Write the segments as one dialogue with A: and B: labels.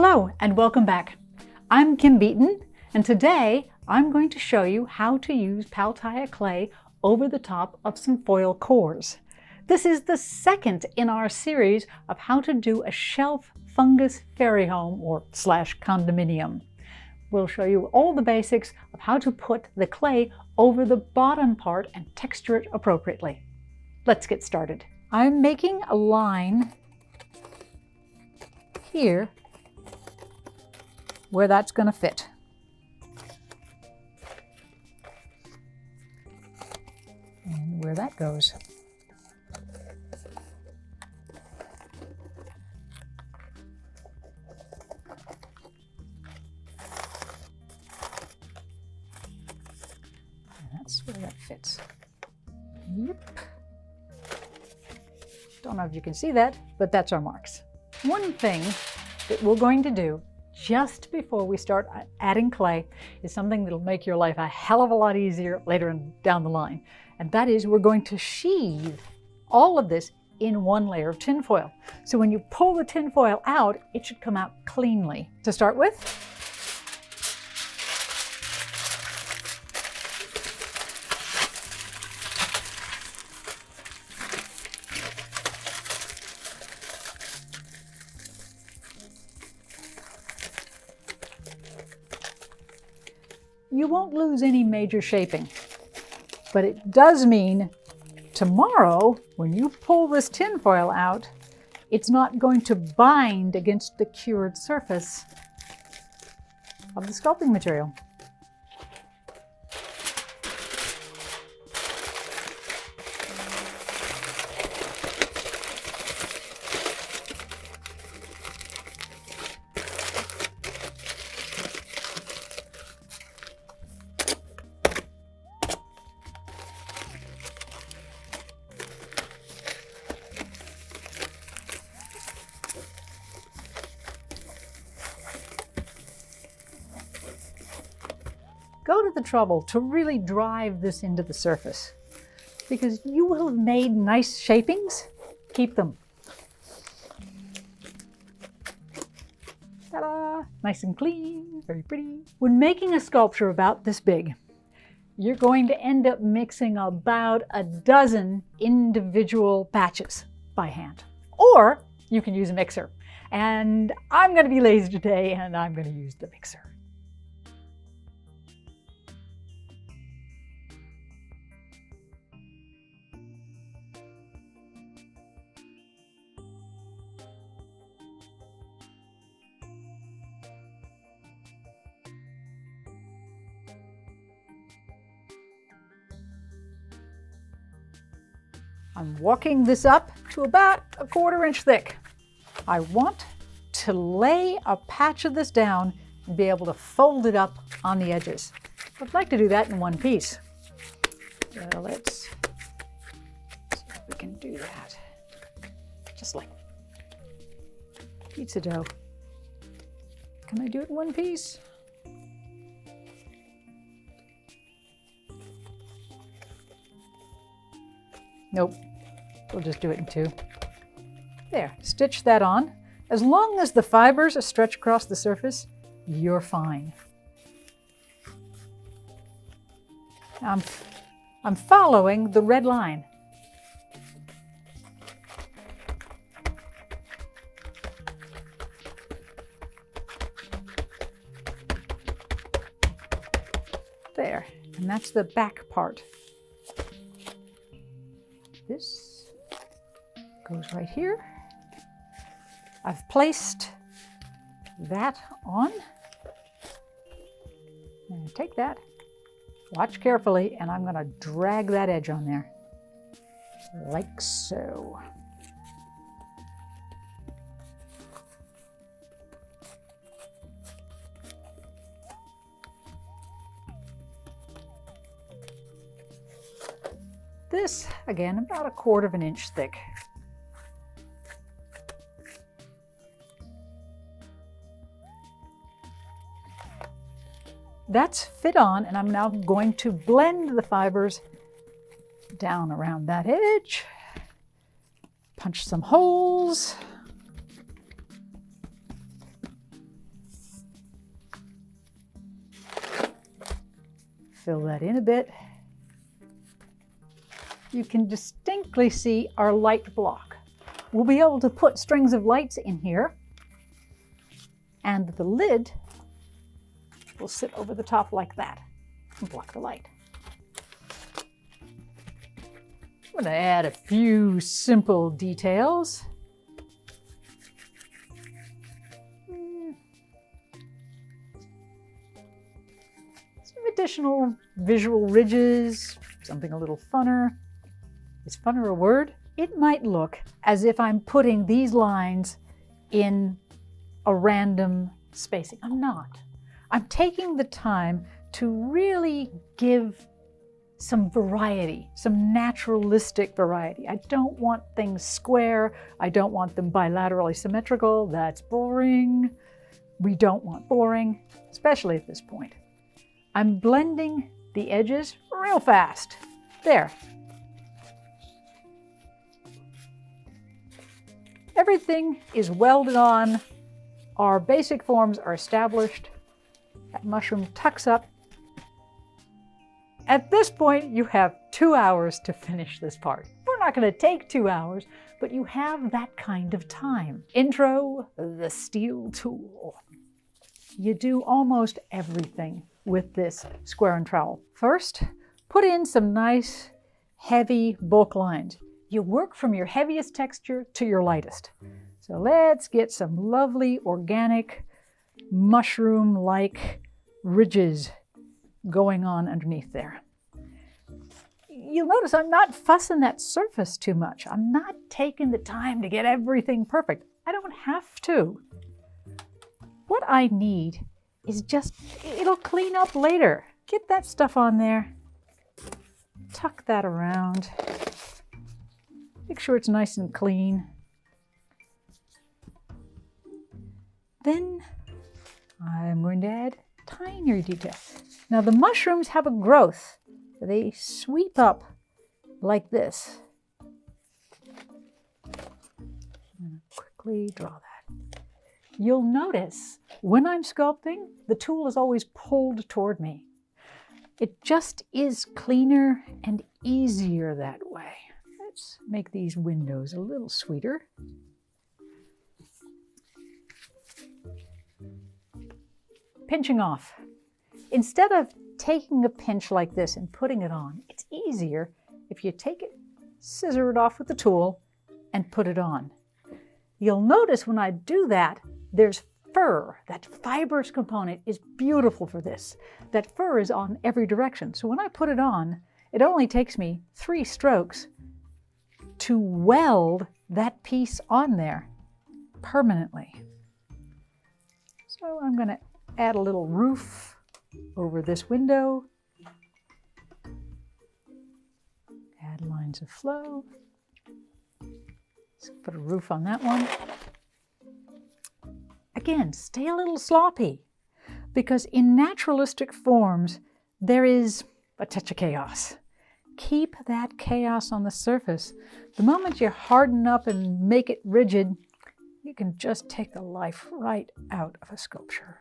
A: Hello and welcome back. I'm Kim Beaton, and today I'm going to show you how to use Pal Tiya clay over the top of some foil cores. This is the second in our series of how to do a shelf fungus fairy home or slash condominium. We'll show you all the basics of how to put the clay over the bottom part and texture it appropriately. Let's get started. I'm making a line here where that's going to fit. And where that goes. And that's where that fits. Yep. Don't know if you can see that, but that's our marks. One thing that we're going to do just before we start adding clay is something that'll make your life a hell of a lot easier later down the line. And that is we're going to sheathe all of this in one layer of tinfoil. So when you pull the tinfoil out, it should come out cleanly. To start with, you won't lose any major shaping, but it does mean tomorrow when you pull this tinfoil out, it's not going to bind against the cured surface of the sculpting material. Go to the trouble to really drive this into the surface, because you will have made nice shapings. Keep them. Ta-da! Nice and clean, very pretty. When making a sculpture about this big, you're going to end up mixing about a dozen individual batches by hand. Or you can use a mixer. And I'm going to be lazy today and I'm going to use the mixer. I'm walking this up to about a 1/4 inch thick. I want to lay a patch of this down and be able to fold it up on the edges. I'd like to do that in one piece. So let's see if we can do that. Just like pizza dough. Can I do it in one piece? Nope. We'll just do it in two. There, stitch that on. As long as the fibers are stretched across the surface, you're fine. I'm following the red line. There, and that's the back part. This goes right here. I've placed that on. I'm going to take that, watch carefully, and I'm going to drag that edge on there, like so. This, again, about a 1/4 inch thick. That's fit on, and I'm now going to blend the fibers down around that edge. Punch some holes. fill that in a bit. You can distinctly see our light block. We'll be able to put strings of lights in here, and the lid will sit over the top like that and block the light. I'm going to add a few simple details. Some additional visual ridges, something a little funner. Is funner a word? It might look as if I'm putting these lines in a random spacing. I'm not. I'm taking the time to really give some variety, some naturalistic variety. I don't want things square. I don't want them bilaterally symmetrical. That's boring. We don't want boring, especially at this point. I'm blending the edges real fast. There. Everything is welded on. Our basic forms are established. That mushroom tucks up. At this point, you have 2 hours to finish this part. We're not going to take 2 hours, but you have that kind of time. Intro, the steel tool. You do almost everything with this square and trowel. First, put in some nice, heavy bulk lines. You work from your heaviest texture to your lightest. So let's get some lovely, organic, mushroom-like ridges going on underneath there. You'll notice I'm not fussing that surface too much. I'm not taking the time to get everything perfect. I don't have to. What I need is just, it'll clean up later. Get that stuff on there. Tuck that around. Make sure it's nice and clean. Then I'm going to add tinier details. Now the mushrooms have a growth. They sweep up like this. I'm going to quickly draw that. You'll notice when I'm sculpting, the tool is always pulled toward me. It just is cleaner and easier that way. Let's make these windows a little sweeter. Pinching off. Instead of taking a pinch like this and putting it on, it's easier if you take it, scissor it off with the tool, and put it on. You'll notice when I do that, there's fur. That fibrous component is beautiful for this. That fur is on every direction. So when I put it on, it only takes me 3 strokes to weld that piece on there permanently. So I'm going to add a little roof over this window. Add lines of flow. Let's put a roof on that one. Again, stay a little sloppy, because in naturalistic forms, there is a touch of chaos. Keep that chaos on the surface. The moment you harden up and make it rigid, you can just take the life right out of a sculpture.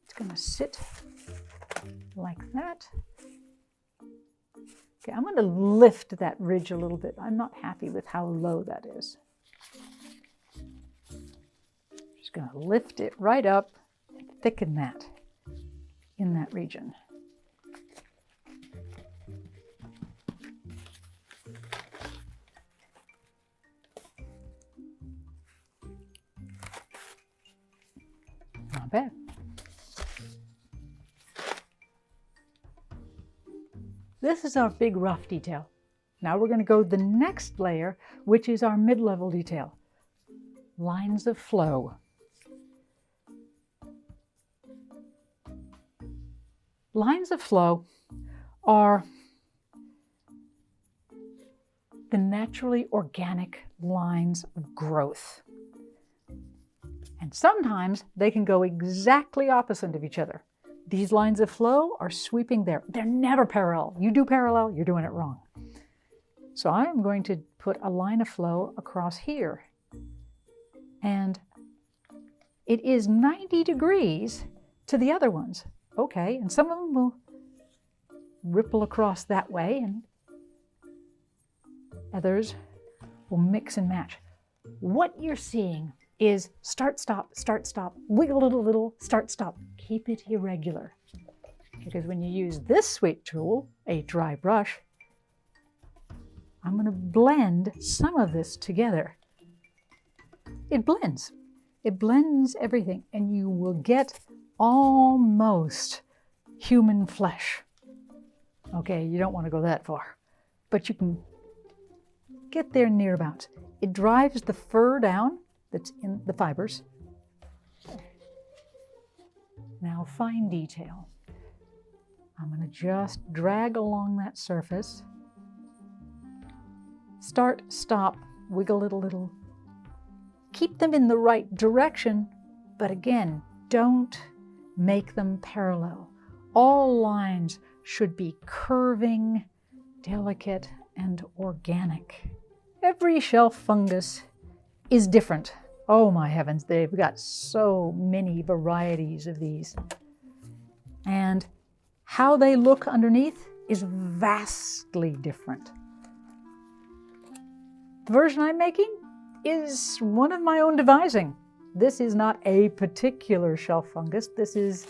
A: It's going to sit like that. Okay, I'm going to lift that ridge a little bit. I'm not happy with how low that is. Just going to lift it right up and thicken that in that region. Not bad. This is our big rough detail. Now we're going to go to the next layer, which is our mid-level detail. Lines of flow. Lines of flow are the naturally organic lines of growth. And sometimes they can go exactly opposite of each other. These lines of flow are sweeping there. They're never parallel. You do parallel, you're doing it wrong. So I'm going to put a line of flow across here. And it is 90 degrees to the other ones. Okay, and some of them will ripple across that way, and others will mix and match. What you're seeing is start, stop, wiggle it a little, start, stop. Keep it irregular. Because when you use this sweet tool, a dry brush, I'm going to blend some of this together. It blends. It blends everything, and you will get almost human flesh. Okay, you don't want to go that far, but you can get there nearabouts. It drives the fur down that's in the fibers. Now, fine detail. I'm going to just drag along that surface. Start, stop, wiggle it a little. Keep them in the right direction, but again, don't make them parallel. All lines should be curving, delicate, and organic. Every shelf fungus is different. Oh my heavens, they've got so many varieties of these. And how they look underneath is vastly different. The version I'm making is one of my own devising. This is not a particular shelf fungus. This is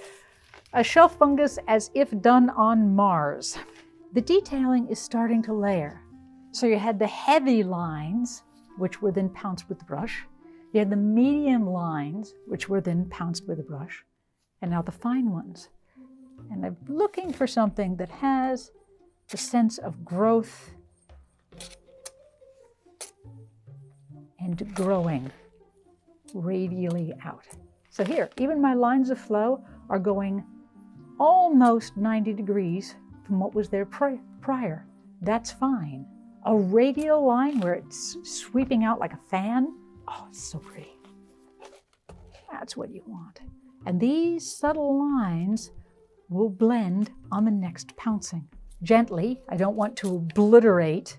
A: a shelf fungus as if done on Mars. The detailing is starting to layer. So you had the heavy lines, which were then pounced with the brush. You had the medium lines, which were then pounced with a brush. And now the fine ones. And I'm looking for something that has the sense of growth and growing radially out. So here, even my lines of flow are going almost 90 degrees from what was there prior. That's fine. A radial line where it's sweeping out like a fan, oh, it's so pretty. That's what you want. And these subtle lines will blend on the next pouncing. Gently, I don't want to obliterate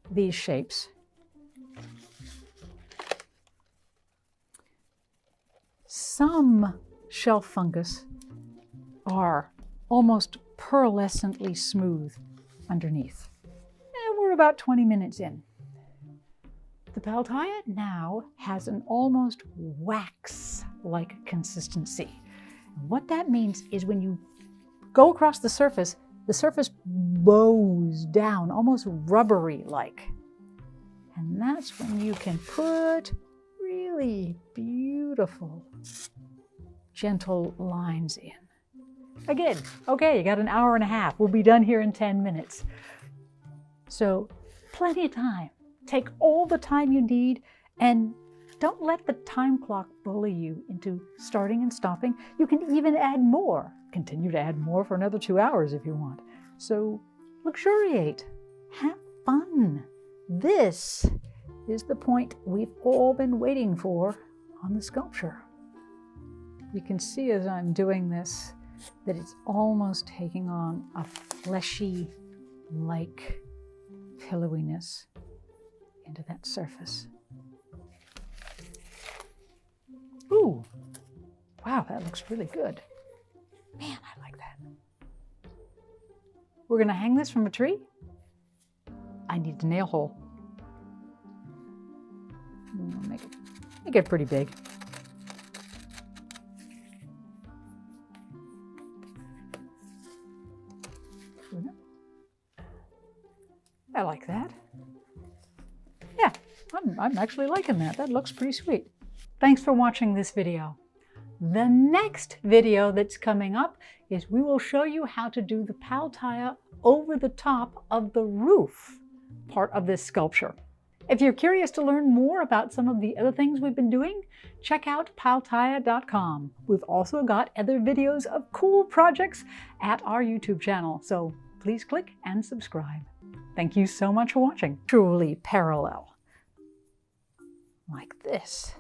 A: these shapes. Some shelf fungus are almost pearlescently smooth underneath. And we're about 20 minutes in. The Pal Tiya now has an almost wax-like consistency. And what that means is when you go across the surface bows down, almost rubbery-like. And that's when you can put really beautiful, gentle lines in. Again, okay, you got an hour and a half. We'll be done here in 10 minutes. So plenty of time. Take all the time you need and don't let the time clock bully you into starting and stopping. You can even add more. Continue to add more for another 2 hours if you want. So luxuriate, have fun. This is the point we've all been waiting for on the sculpture. You can see as I'm doing this that it's almost taking on a fleshy-like pillowiness into that surface. Ooh, wow, that looks really good. Man, I like that. We're gonna hang this from a tree. I need a nail hole. Make it pretty big. I like that. Yeah, I'm actually liking that. That looks pretty sweet. Thanks for watching this video. The next video that's coming up is we will show you how to do the Pal Tiya over the top of the roof part of this sculpture. If you're curious to learn more about some of the other things we've been doing, check out paltiya.com. We've also got other videos of cool projects at our YouTube channel, so please click and subscribe. Thank you so much for watching. Truly parallel. Like this.